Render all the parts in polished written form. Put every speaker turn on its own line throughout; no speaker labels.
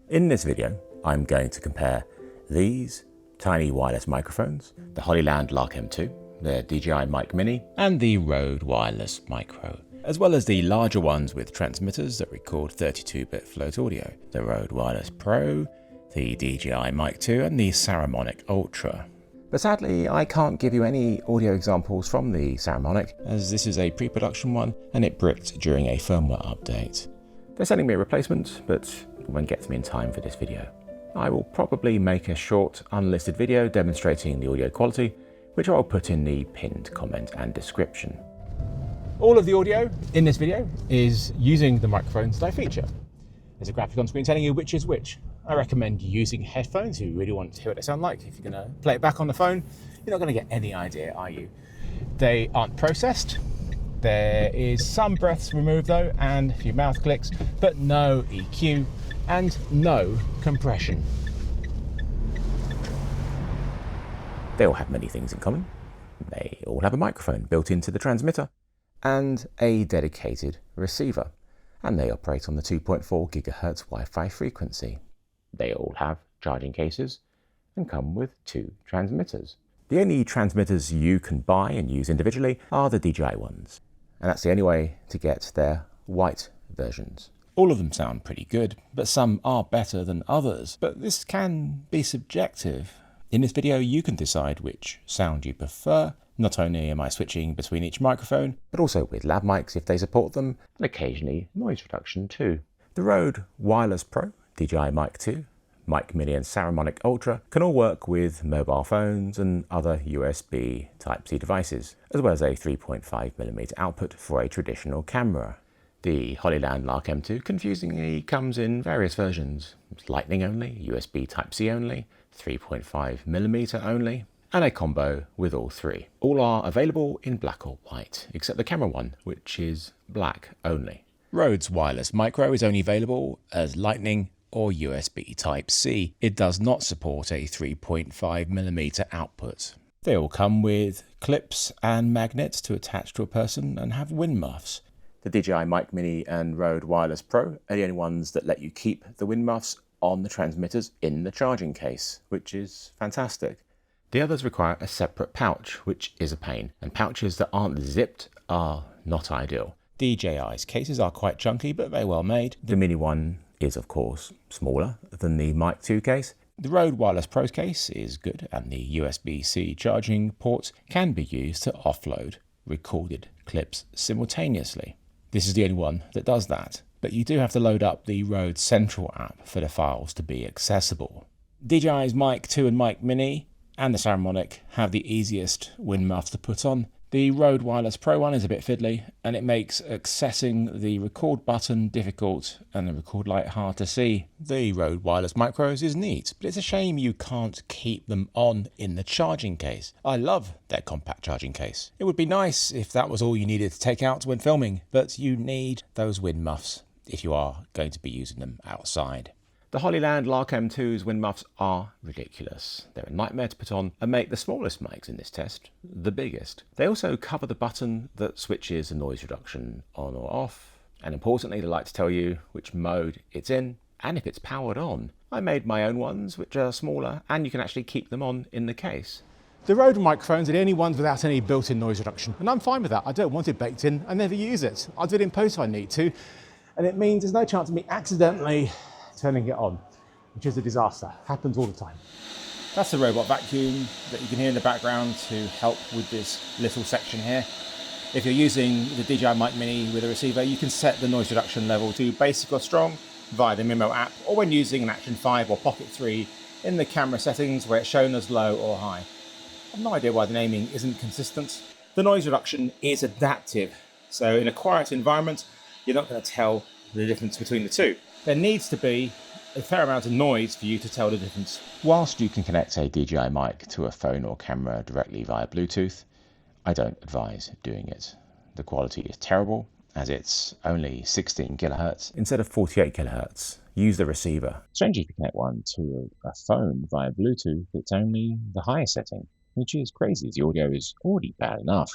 In this video, I'm going to compare these tiny wireless microphones, the Hollyland Lark M2, the DJI Mic Mini, and the Rode Wireless Micro, as well as the larger ones with transmitters that record 32-bit float audio, the Rode Wireless Pro, the DJI Mic 2, and the Saramonic Ultra. But sadly, I can't give you any audio examples from the Saramonic, as this is a pre-production one and it bricked during a firmware update. They're sending me a replacement, but it won't get to me in time for this video. I will probably make a short, unlisted video demonstrating the audio quality, which I'll put in the pinned comment and description. All of the audio in this video is using the microphones that I feature. There's a graphic on screen telling you which is which. I recommend using headphones if you really want to hear what they sound like. If you're going to play it back on the phone, you're not going to get any idea, are you? They aren't processed. There is some breaths removed though, and a few mouth clicks, but no EQ and no compression. They all have many things in common. They all have a microphone built into the transmitter and a dedicated receiver, and they operate on the 2.4 GHz Wi-Fi frequency. They all have charging cases and come with 2 transmitters. The only transmitters you can buy and use individually are the DJI ones, and that's the only way to get their white versions. All of them sound pretty good, but some are better than others, but this can be subjective. In this video you can decide which sound you prefer. Not only am I switching between each microphone, but also with lav mics if they support them, and occasionally noise reduction too. The Rode Wireless Pro, DJI Mic 2, Mic Mini and Saramonic Ultra can all work with mobile phones and other USB Type-C devices, as well as a 3.5mm output for a traditional camera. The Hollyland Lark M2 confusingly comes in various versions. It's Lightning only, USB Type-C only, 3.5mm only, and a combo with all 3. All are available in black or white, except the camera one, which is black only. Rode's Wireless Micro is only available as Lightning or USB Type-C. It does not support a 3.5mm output. They all come with clips and magnets to attach to a person and have wind muffs. The DJI Mic Mini and Rode Wireless Pro are the only ones that let you keep the wind muffs on the transmitters in the charging case, which is fantastic. The others require a separate pouch, which is a pain, and pouches that aren't zipped are not ideal. DJI's cases are quite chunky, but very well made. The Mini one is, of course, smaller than the Mic 2 case. The Rode Wireless Pro case is good, and the USB-C charging ports can be used to offload recorded clips simultaneously. This is the only one that does that, but you do have to load up the Rode Central app for the files to be accessible. DJI's Mic 2 and Mic Mini and the Saramonic have the easiest wind muffs to put on. The Rode Wireless Pro one is a bit fiddly, and it makes accessing the record button difficult and the record light hard to see. The Rode Wireless Micros is neat, but it's a shame you can't keep them on in the charging case. I love their compact charging case. It would be nice if that was all you needed to take out when filming, but you need those wind muffs if you are going to be using them outside. The Hollyland Lark M2's wind muffs are ridiculous. They're a nightmare to put on and make the smallest mics in this test the biggest. They also cover the button that switches the noise reduction on or off, and importantly they like to tell you which mode it's in and if it's powered on. I made my own ones which are smaller, and you can actually keep them on in the case. The Rode microphones are the only ones without any built-in noise reduction, and I'm fine with that. I don't want it baked in. I never use it. I'll do it in post if I need to, and it means there's no chance of me accidentally turning it on, which is a disaster. Happens all the time. That's the robot vacuum that you can hear in the background to help with this little section here. If you're using the DJI Mic Mini with a receiver, you can set the noise reduction level to basic or strong via the Mimo app, or when using an Action 5 or Pocket 3 in the camera settings where it's shown as low or high. I've no idea why the naming isn't consistent. The noise reduction is adaptive, so in a quiet environment, you're not going to tell the difference between the two. There needs to be a fair amount of noise for you to tell the difference. Whilst you can connect a DJI mic to a phone or camera directly via Bluetooth, I don't advise doing it. The quality is terrible, as it's only 16 kHz instead of 48 kHz. Use the receiver. Strangely, if you connect one to a phone via Bluetooth, it's only the highest setting, which is crazy. The audio is already bad enough.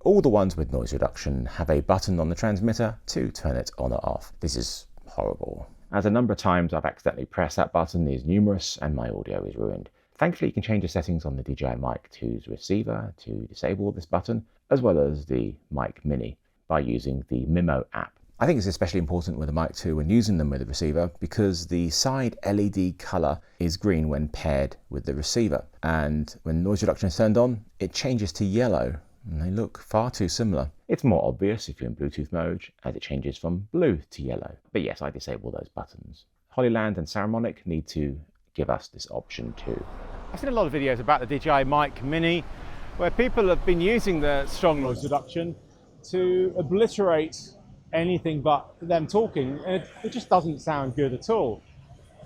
All the ones with noise reduction have a button on the transmitter to turn it on or off. This is horrible. as a number of times I've accidentally pressed that button is numerous and my audio is ruined. Thankfully, you can change the settings on the DJI Mic 2's receiver to disable this button, as well as the Mic Mini, by using the Mimo app. I think it's especially important with the Mic 2 when using them with the receiver because the side LED colour is green when paired with the receiver, and when noise reduction is turned on, it changes to yellow, and they look far too similar. It's more obvious if you're in Bluetooth mode, as it changes from blue to yellow. But yes, I disable those buttons. Hollyland and Saramonic need to give us this option too.
I've seen a lot of videos about the DJI Mic Mini where people have been using the strong noise reduction to obliterate anything but them talking, and it just doesn't sound good at all.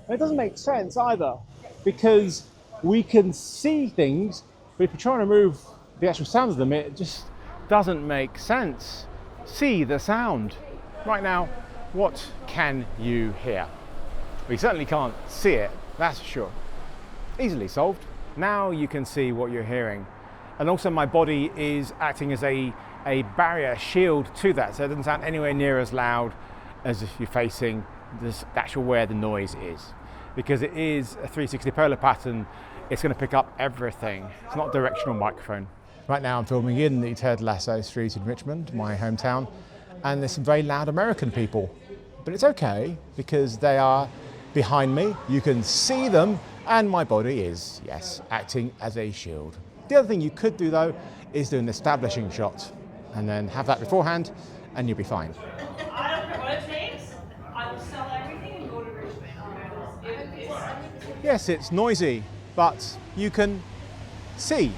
And it doesn't make sense either, because we can see things, but if you're trying to remove the actual sound of them, it just doesn't make sense. See the sound. Right now, what can you hear? Well, you certainly can't see it, that's for sure. Easily solved. Now you can see what you're hearing. And also my body is acting as a barrier, shield to that, so it doesn't sound anywhere near as loud as if you're facing this actual where the noise is. Because it is a 360 polar pattern, it's going to pick up everything. It's not a directional microphone. Right now I'm filming in the Ted Lasso Street in Richmond, my hometown, and there's some very loud American people. But it's okay, because they are behind me, you can see them, and my body is, yes, acting as a shield. The other thing you could do though is do an establishing shot and then have that beforehand and you'll be fine.
I don't care what it takes. I will sell everything and go to Richmond.
Yes, it's noisy, but you can see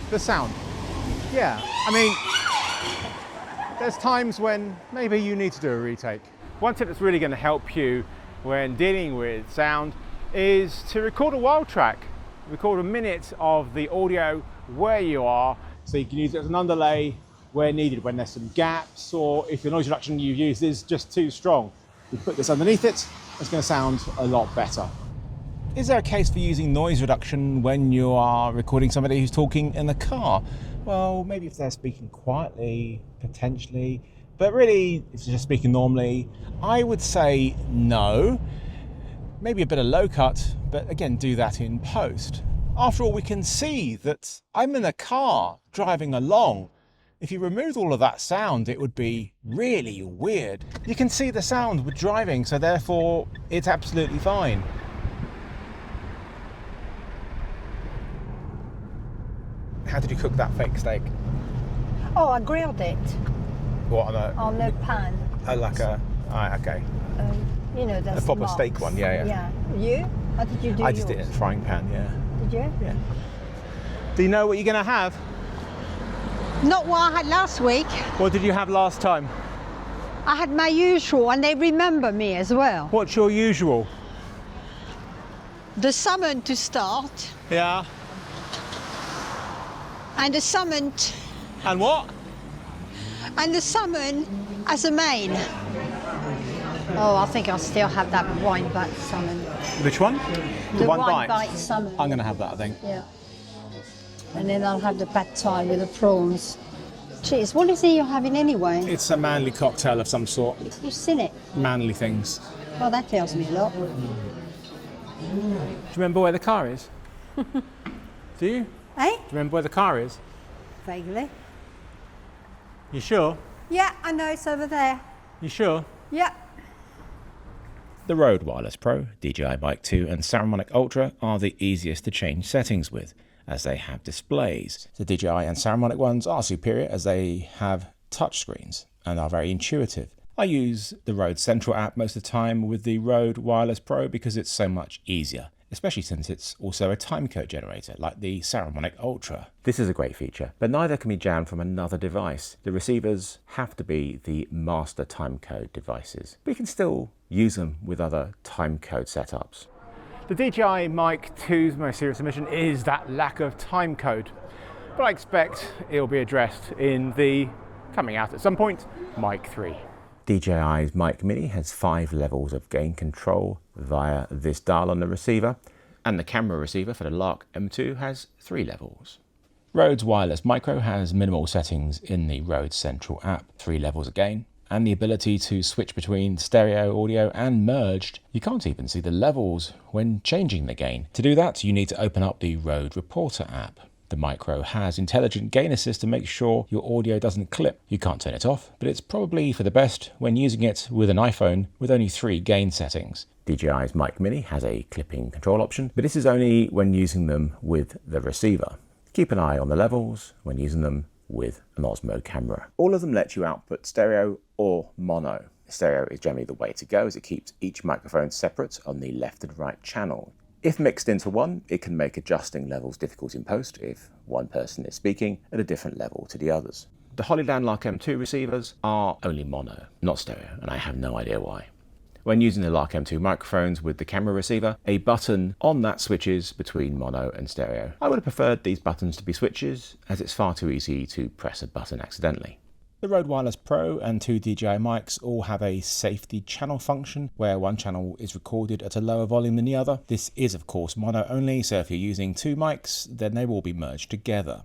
the sound. Yeah, I mean, there's times when maybe you need to do a retake. One tip that's really going to help you when dealing with sound is to record a wild track. Record a minute of the audio where you are. So you can use it as an underlay where needed, when there's some gaps, or if your noise reduction you use is just too strong. You put this underneath it, it's going to sound a lot better. Is there a case for using noise reduction when you are recording somebody who's talking in the car? Well, maybe if they're speaking quietly, potentially, but really, if they're just speaking normally, I would say no. Maybe a bit of low cut, but again, do that in post. After all, we can see that I'm in a car driving along. If you removed all of that sound, it would be really weird. You can see the sound with driving, so therefore it's absolutely fine. How did you cook that fake steak?
Oh, I grilled it
What,
on the pan.
like a, okay.
You know, the
A proper
smokes.
steak one, yeah.
Yeah. You? How did you do
I just did it
yours?
in a frying pan, yeah.
Did you?
Yeah. Do you know what you're going to have?
Not what I had last week.
What did you have last time?
I had my usual, and they remember me as well.
What's your usual?
The salmon to start,
Yeah.
and the salmon,
And what?
and the salmon as a main. Oh, I think I'll still have that wine bite salmon.
Which one?
The wine bite salmon.
I'm going to have that, I think.
Yeah. And then I'll have the pad thai with the prawns. Cheers. What is it you're having anyway?
It's a manly cocktail of some sort.
You've seen it.
Manly things.
Well, that tells me a lot.
Do you remember where the car is? Do you?
Eh?
Do you remember where the car is?
Vaguely.
You sure?
Yeah, I know it's over there.
You sure?
Yeah.
The Rode Wireless Pro, DJI Mic 2 and Saramonic Ultra are the easiest to change settings with, as they have displays. The DJI and Saramonic ones are superior as they have touchscreens and are very intuitive. I use the Rode Central app most of the time with the Rode Wireless Pro because it's so much easier, especially since it's also a timecode generator like the Saramonic Ultra. This is a great feature, but neither can be jammed from another device. The receivers have to be the master timecode devices, but you can still use them with other timecode setups.
The DJI Mic 2's most serious omission is that lack of timecode, but I expect it'll be addressed in the, coming out at some point, Mic 3.
DJI's Mic Mini has 5 levels of gain control via this dial on the receiver, and the camera receiver for the Lark M2 has 3 levels. Rode's Wireless Micro has minimal settings in the Rode Central app, 3 levels of gain, and the ability to switch between stereo audio and merged. You can't even see the levels when changing the gain. To do that, you need to open up the Rode Reporter app. The Micro has intelligent gain assist to make sure your audio doesn't clip. You can't turn it off, but it's probably for the best when using it with an iPhone with only 3 gain settings. DJI's Mic Mini has a clipping control option, but this is only when using them with the receiver. Keep an eye on the levels when using them with an Osmo camera. All of them let you output stereo or mono. Stereo is generally the way to go, as it keeps each microphone separate on the left and right channel. If mixed into one, it can make adjusting levels difficult in post if one person is speaking at a different level to the others. The Hollyland Lark M2 receivers are only mono, not stereo, and I have no idea why. When using the Lark M2 microphones with the camera receiver, a button on that switches between mono and stereo. I would have preferred these buttons to be switches, as it's far too easy to press a button accidentally. The Rode Wireless Pro and 2 DJI mics all have a safety channel function where one channel is recorded at a lower volume than the other. This is of course mono only, so if you're using 2 mics, then they will be merged together.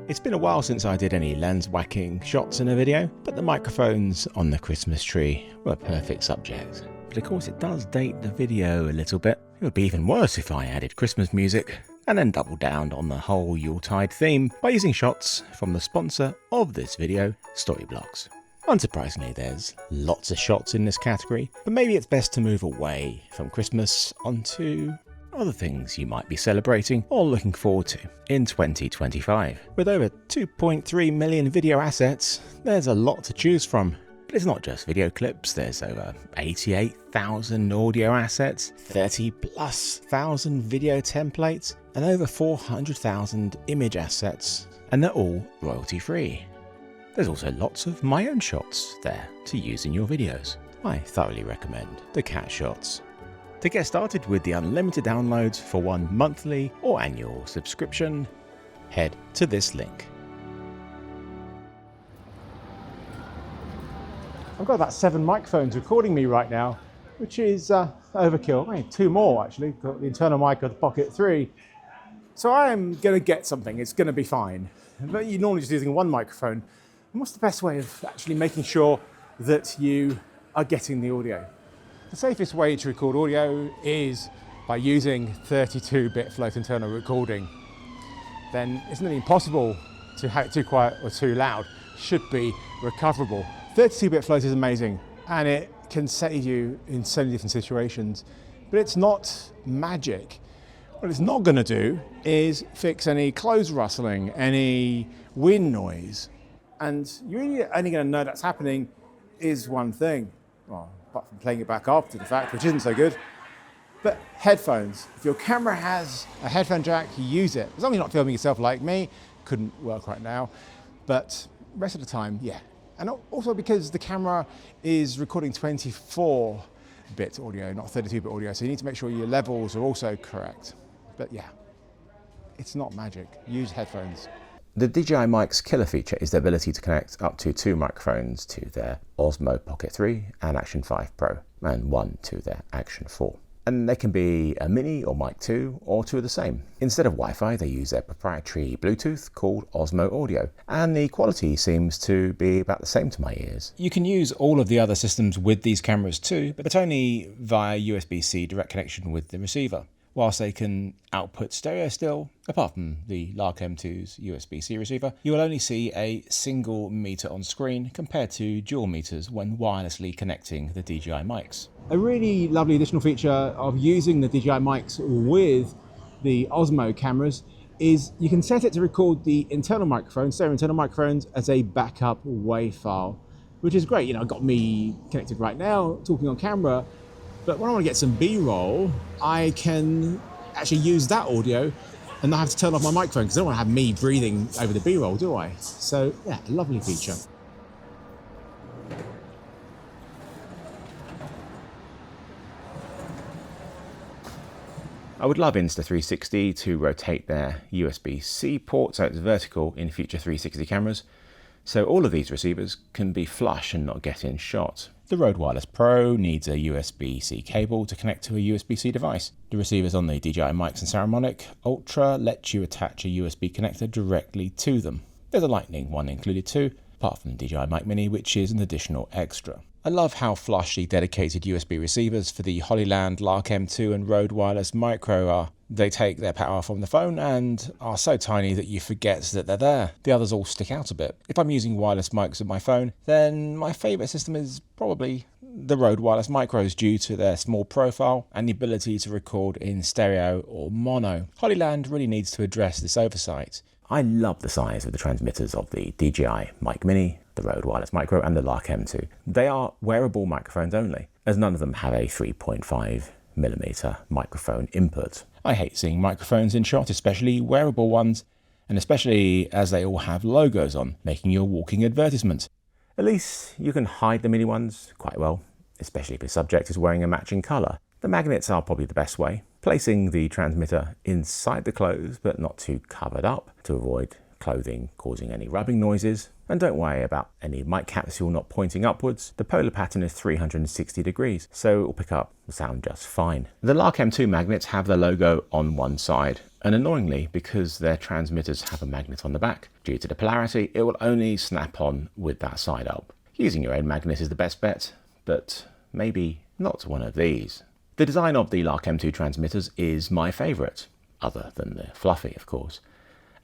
It's been a while since I did any lens whacking shots in a video, but the microphones on the Christmas tree were a perfect subject. But of course it does date the video a little bit. It would be even worse if I added Christmas music and then doubled down on the whole Yuletide theme by using shots from the sponsor of this video, Storyblocks. Unsurprisingly, there's lots of shots in this category, but maybe it's best to move away from Christmas onto other things you might be celebrating or looking forward to in 2025. With over 2.3 million video assets, there's a lot to choose from. But it's not just video clips, there's over 88,000 audio assets, 30,000+ video templates, and over 400,000 image assets, and they're all royalty free. There's also lots of my own shots there to use in your videos. I thoroughly recommend the cat shots. To get started with the unlimited downloads for one monthly or annual subscription, head to this link.
I've got about 7 microphones recording me right now, which is overkill. I need 2 more actually. Got the internal mic of the Pocket 3. So I am going to get something. It's going to be fine. But you're normally just using 1 microphone. And what's the best way of actually making sure that you are getting the audio? The safest way to record audio is by using 32-bit float internal recording. Then it's not impossible to have it too quiet or too loud. Should be recoverable. 32-bit float is amazing, and it can save you in so many different situations, but it's not magic. What it's not going to do is fix any clothes rustling, any wind noise, and you're really only going to know that's happening is one thing. Well, apart from playing it back after the fact, which isn't so good. But headphones. If your camera has a headphone jack, you use it. As long as you're not filming yourself like me, couldn't work right now, but the rest of the time, yeah. And also because the camera is recording 24-bit audio, not 32-bit audio, so you need to make sure your levels are also correct. But yeah, it's not magic. Use headphones.
The DJI mic's killer feature is the ability to connect up to 2 microphones to their Osmo Pocket 3 and Action 5 Pro, and 1 to their Action 4. And they can be a Mini or Mic 2 or 2 of the same. Instead of Wi-Fi, they use their proprietary Bluetooth called Osmo Audio, and the quality seems to be about the same to my ears. You can use all of the other systems with these cameras too, but only via USB-C direct connection with the receiver. Whilst they can output stereo still, apart from the Lark M2's USB-C receiver, you will only see a single meter on screen compared to dual meters when wirelessly connecting the DJI mics.
A really lovely additional feature of using the DJI mics with the Osmo cameras is you can set it to record the internal microphones, stereo internal microphones, as a backup WAV file, which is great. You know, I've got me connected right now, talking on camera, but when I want to get some B-roll, I can actually use that audio and not have to turn off my microphone because I don't want to have me breathing over the B-roll, do I? So yeah, a lovely feature.
I would love Insta360 to rotate their USB-C port so it's vertical in future 360 cameras, so all of these receivers can be flush and not get in shot. The Rode Wireless Pro needs a USB-C cable to connect to a USB-C device. The receivers on the DJI mics and Saramonic Ultra let you attach a USB connector directly to them. There's a Lightning one included too, apart from the DJI Mic Mini, which is an additional extra. I love how flush the dedicated USB receivers for the Hollyland Lark M2 and Rode Wireless Micro are. They take their power from the phone and are so tiny that you forget that they're there. The others all stick out a bit. If I'm using wireless mics with my phone, then my favourite system is probably the Rode Wireless Micros due to their small profile and the ability to record in stereo or mono. Hollyland really needs to address this oversight. I love the size of the transmitters of the DJI Mic Mini, the Rode Wireless Micro and the Lark M2. They are wearable microphones only, as none of them have a 3.5mm microphone input. I hate seeing microphones in shot, especially wearable ones, and especially as they all have logos on, making you a walking advertisement. At least you can hide the mini ones quite well, especially if your subject is wearing a matching colour. The magnets are probably the best way, placing the transmitter inside the clothes but not too covered up to avoid clothing causing any rubbing noises. And don't worry about any mic capsule not pointing upwards. The polar pattern is 360 degrees, so it will pick up the sound just fine. The Lark M2 magnets have the logo on one side, and annoyingly, because their transmitters have a magnet on the back, due to the polarity, it will only snap on with that side up. Using your own magnet is the best bet, but maybe not one of these. The design of the Lark M2 transmitters is my favourite, other than the fluffy, of course,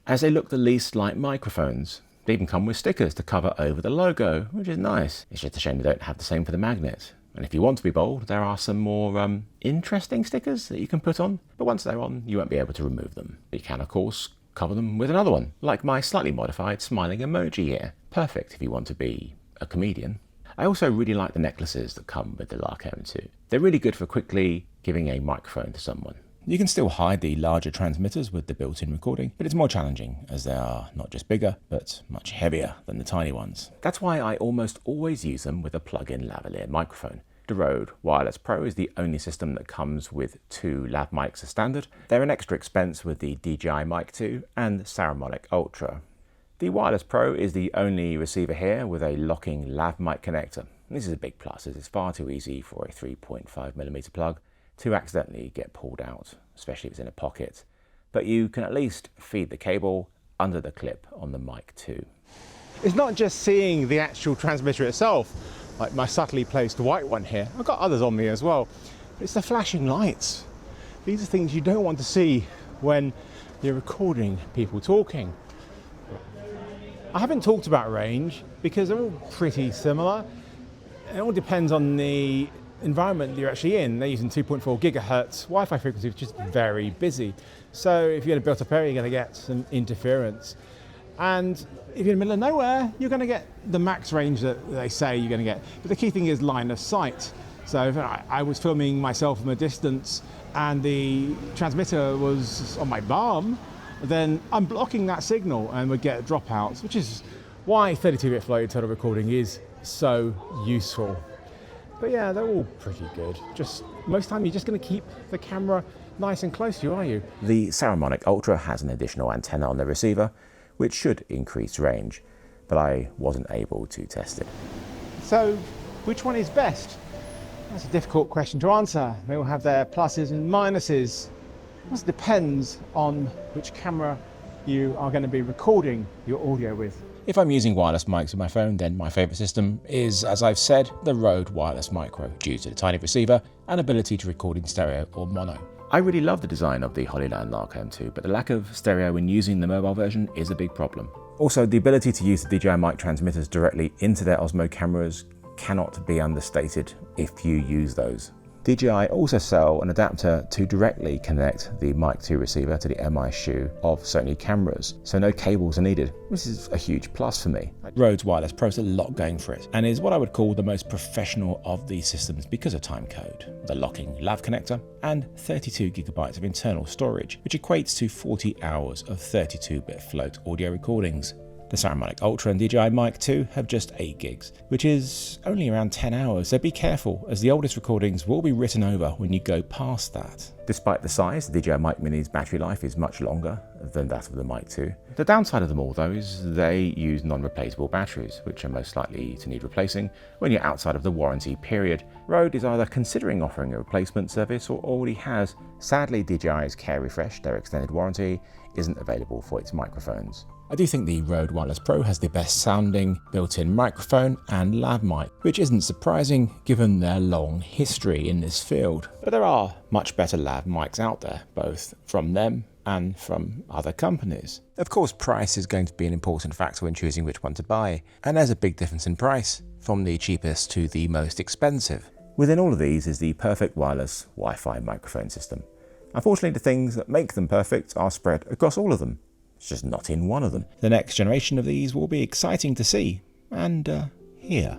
as they look the least like microphones. They even come with stickers to cover over the logo, which is nice. It's just a shame they don't have the same for the magnet. And if you want to be bold, there are some more interesting stickers that you can put on, but once they're on, you won't be able to remove them. You can, of course, cover them with another one, like my slightly modified smiling emoji here. Perfect if you want to be a comedian. I also really like the necklaces that come with the Lark M2. They're really good for quickly giving a microphone to someone. You can still hide the larger transmitters with the built-in recording, but it's more challenging as they are not just bigger, but much heavier than the tiny ones. That's why I almost always use them with a plug-in lavalier microphone. The Rode Wireless Pro is the only system that comes with 2 lav mics as standard. They're an extra expense with the DJI Mic 2 and Saramonic Ultra. The Wireless Pro is the only receiver here with a locking lav mic connector. This is a big plus, as it's far too easy for a 3.5mm plug to accidentally get pulled out, especially if it's in a pocket. But you can at least feed the cable under the clip on the Mic 2.
It's not just seeing the actual transmitter itself, like my subtly placed white one here. I've got others on me as well. It's the flashing lights. These are things you don't want to see when you're recording people talking. I haven't talked about range because they're all pretty similar. It all depends on the environment you're actually in. They're using 2.4 gigahertz Wi-Fi frequency, which is very busy. So if you're in a built-up area, you're going to get some interference. And if you're in the middle of nowhere, you're going to get the max range that they say you're going to get. But the key thing is line of sight. So if I was filming myself from a distance and the transmitter was on my bum, then I'm blocking that signal and would get dropouts, which is why 32-bit floated total recording is so useful. But yeah, they're all pretty good. Just most time you're just going to keep the camera nice and close to you, are you?
The Saramonic Ultra has an additional antenna on the receiver, which should increase range, but I wasn't able to test it.
So, which one is best? That's a difficult question to answer. They all have their pluses and minuses. It depends on which camera you are going to be recording your audio with.
If I'm using wireless mics with my phone, then my favourite system is, as I've said, the Rode Wireless Micro, due to the tiny receiver and ability to record in stereo or mono. I really love the design of the Hollyland Lark M2, but the lack of stereo when using the mobile version is a big problem. Also, the ability to use the DJI mic transmitters directly into their Osmo cameras cannot be understated if you use those. DJI also sell an adapter to directly connect the Mic 2 receiver to the MI shoe of Sony cameras, so no cables are needed, which is a huge plus for me. Rode's Wireless Pro has a lot going for it, and is what I would call the most professional of these systems because of timecode, the locking lav connector, and 32GB of internal storage, which equates to 40 hours of 32-bit float audio recordings. The Saramonic Ultra and DJI Mic 2 have just 8 gigs, which is only around 10 hours, so be careful as the oldest recordings will be written over when you go past that. Despite the size, the DJI Mic Mini's battery life is much longer than that of the Mic 2. The downside of them all though is they use non-replaceable batteries, which are most likely to need replacing when you're outside of the warranty period. Rode is either considering offering a replacement service or already has. Sadly, DJI's Care Refresh, their extended warranty, isn't available for its microphones. I do think the Rode Wireless Pro has the best sounding built-in microphone and lav mic, which isn't surprising given their long history in this field. But there are much better lav mics out there, both from them and from other companies. Of course, price is going to be an important factor when choosing which one to buy, and there's a big difference in price from the cheapest to the most expensive. Within all of these is the perfect wireless Wi-Fi microphone system. Unfortunately, the things that make them perfect are spread across all of them. It's just not in one of them. The next generation of these will be exciting to see and hear.